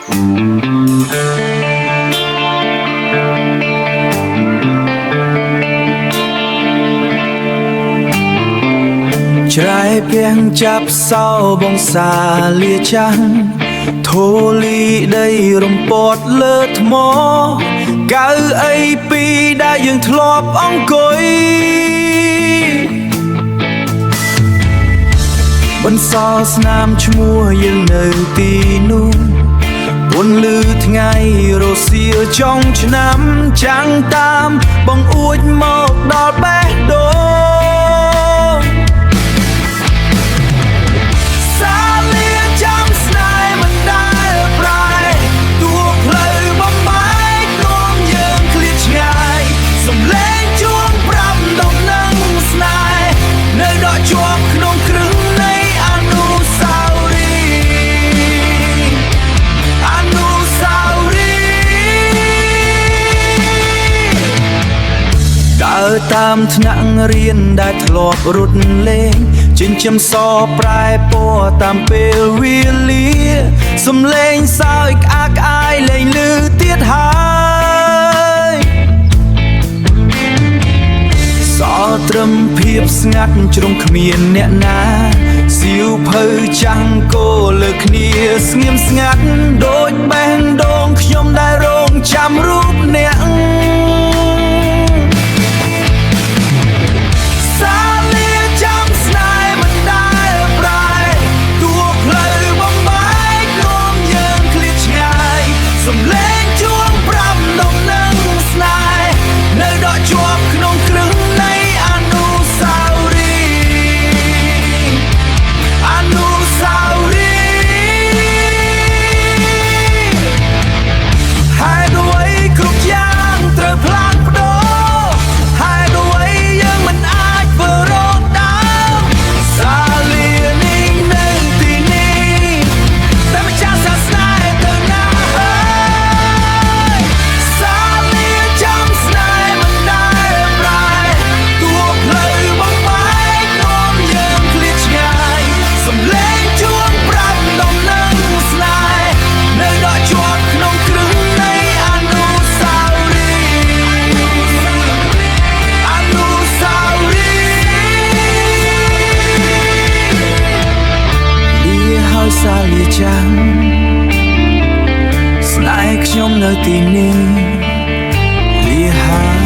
ច្រែកពាំងចាប់សោបងសាលាចាំងធូលីដីរំពត់លើថ្មកៅអីពីដែលយើងធ្លាប់អង្គុយបន្សល់ស្នាមឈ្មោះយើងនៅទីនោះពន្លឺថ្ងៃរសៀលចុងឆ្នាំចាំងតាមបងអួចមកដល់បេះដូងសាលាចាំស្នេហ៍មិនដែលប្រែទួផ្លូវបំបែកនាំយើងឃ្លាតឆ្ងាយសំឡេងជួងប្រាប់ដំណឹងស្នេហ៍នៅដកជាប់ក្នុងគ្រឹះនៃអនុស្សាវរីយ៍អនុស្សាវរីយ៍ដើរតាមថ្នាក់រៀនដែលធ្លាប់រត់លេងចិញ្ចឹមសប្រែពណ៌តាមពេលវេលាសំឡេងសើចក្អាកក្អាយលែងឮទៀតហើយសល់ត្រឹមភាពស្ងាត់ជ្រុំគ្មានអ្នកណាសៀវភៅចាំងគោលើគ្នាស្ងៀមស្ងាត់ដូចបេះដូងខ្ញុំដែលរងចាំរូបអ្នកសាលាចាំស្នេហ៍មិនដែលប្រែទួផ្លូវបំបែកនាំយើងឃ្លាតឆ្ងាយសំឡេងជួងប្រាប់ដំណឹងស្នេហ៍នៅដកជាប់ក្នុងគ្រឹះនៃអនុស្សាវរីយ៍អនុស្សាវរីយ៍ហេតុអ្វីគ្រប់យ៉ាងត្រូវផ្លាស់ប្ដូរហេតុអ្វីយើងមិនអាចធ្វើរកដើមសាលានេះនៅទីនេះតែម្ចាស់សាសនាទៅណាហើយសាលាចាំស្នេហ៍មិនដែលប្រែទួផ្លូវបំបែកនាំយើងឃ្លាតឆ្ងាយសំឡេងជួងប្រាប់ដំណឹងស្នេហ៍នៅដកជាប់ក្នុងគ្រឹះនៃអនុស្សាវរីយ៍អនុស្សាវរីយ៍លាហើយសាលាចាំងស្នេហ៍ខ្ញុំនៅទីនេះលាហើយ